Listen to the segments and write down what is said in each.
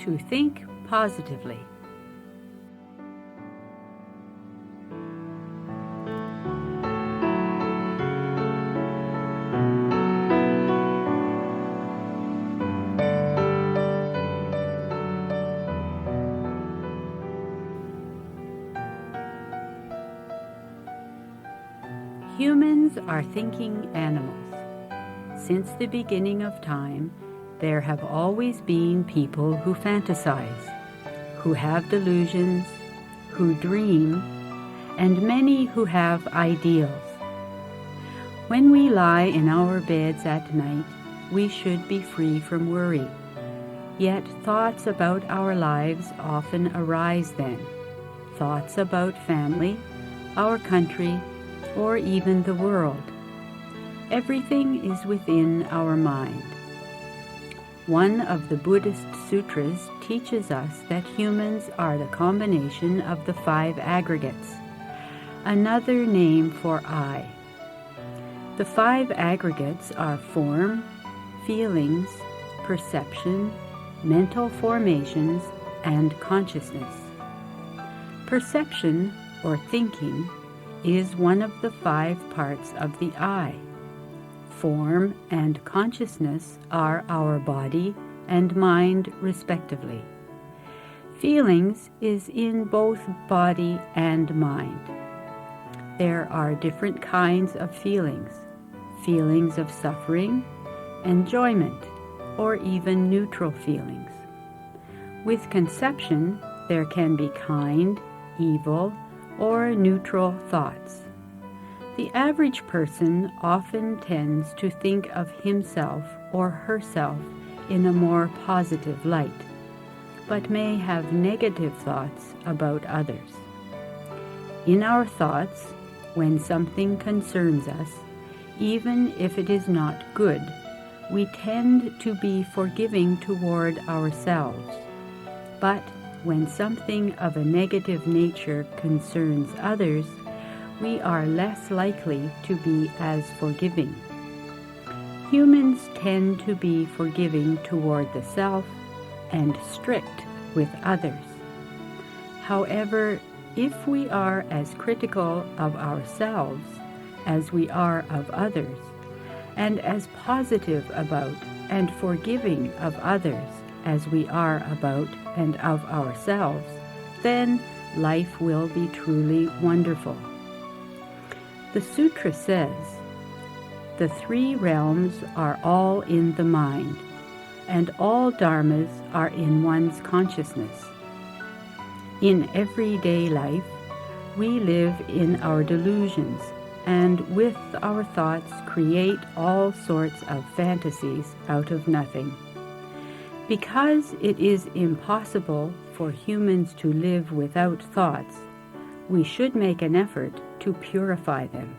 to think positively. Humans are thinking animals. Since the beginning of time, there have always been people who fantasize, who have delusions, who dream, and many who have ideals. When we lie in our beds at night, we should be free from worry. Yet thoughts about our lives often arise then. Thoughts about family, our country, or even the world. Everything is within our mind. One of the Buddhist sutras teaches us that humans are the combination of the 5 aggregates, another name for I. The 5 aggregates are form, feelings, perception, mental formations, and consciousness. Perception, or thinking, is one of the 5 parts of the I. Form and consciousness are our body and mind respectively. Feelings is in both body and mind. There are different kinds of feelings. Feelings of suffering, enjoyment, or even neutral feelings. With conception, there can be kind, evil, or neutral thoughts. The average person often tends to think of himself or herself in a more positive light, but may have negative thoughts about others. In our thoughts, when something concerns us, even if it is not good, we tend to be forgiving toward ourselves. But when something of a negative nature concerns others, we are less likely to be as forgiving. Humans tend to be forgiving toward the self and strict with others. However, if we are as critical of ourselves as we are of others, and as positive about and forgiving of others as we are about and of ourselves, then life will be truly wonderful. The sutra says, "The 3 realms are all in the mind, and all dharmas are in one's consciousness." In everyday life, we live in our delusions, and with our thoughts create all sorts of fantasies out of nothing. Because it is impossible for humans to live without thoughts, we should make an effort to purify them.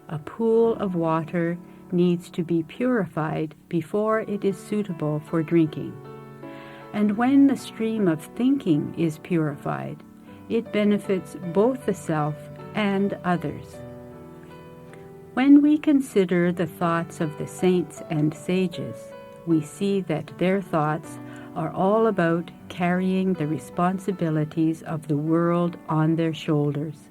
A pool of water needs to be purified before it is suitable for drinking. And when the stream of thinking is purified, it benefits both the self and others. When we consider the thoughts of the saints and sages, we see that their thoughts are all about carrying the responsibilities of the world on their shoulders.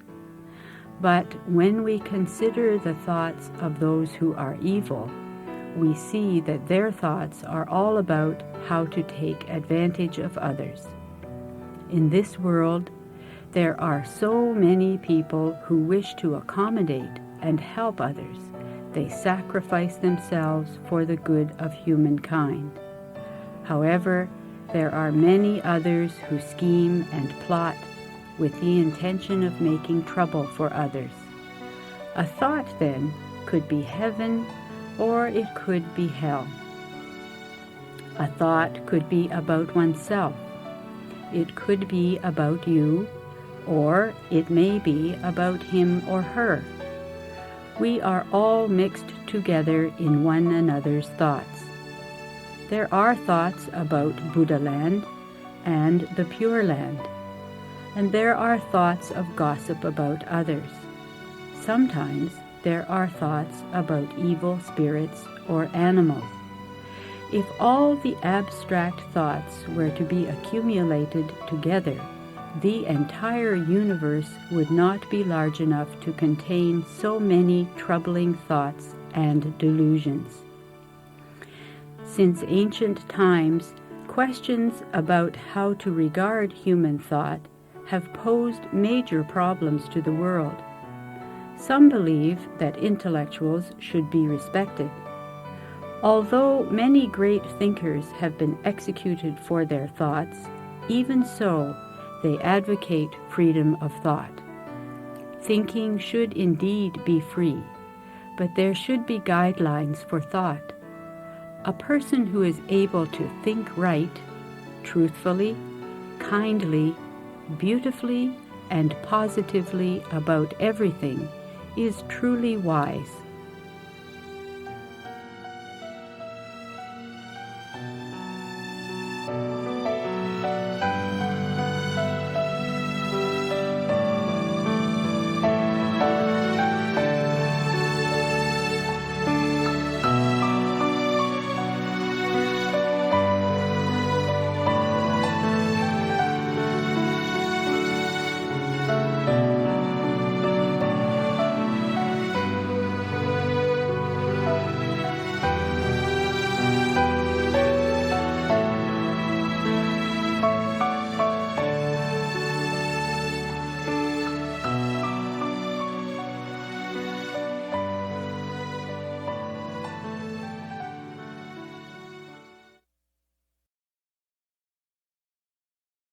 But when we consider the thoughts of those who are evil, we see that their thoughts are all about how to take advantage of others. In this world, there are so many people who wish to accommodate and help others. They sacrifice themselves for the good of humankind. However, there are many others who scheme and plot with the intention of making trouble for others. A thought, then, could be heaven or it could be hell. A thought could be about oneself. It could be about you, or it may be about him or her. We are all mixed together in one another's thoughts. There are thoughts about Buddha land and the Pure Land, and there are thoughts of gossip about others. Sometimes there are thoughts about evil spirits or animals. If all the abstract thoughts were to be accumulated together, the entire universe would not be large enough to contain so many troubling thoughts and delusions. Since ancient times, questions about how to regard human thought have posed major problems to the world. Some believe that intellectuals should be respected. Although many great thinkers have been executed for their thoughts, even so, they advocate freedom of thought. Thinking should indeed be free, but there should be guidelines for thought. A person who is able to think right, truthfully, kindly, beautifully, and positively about everything is truly wise.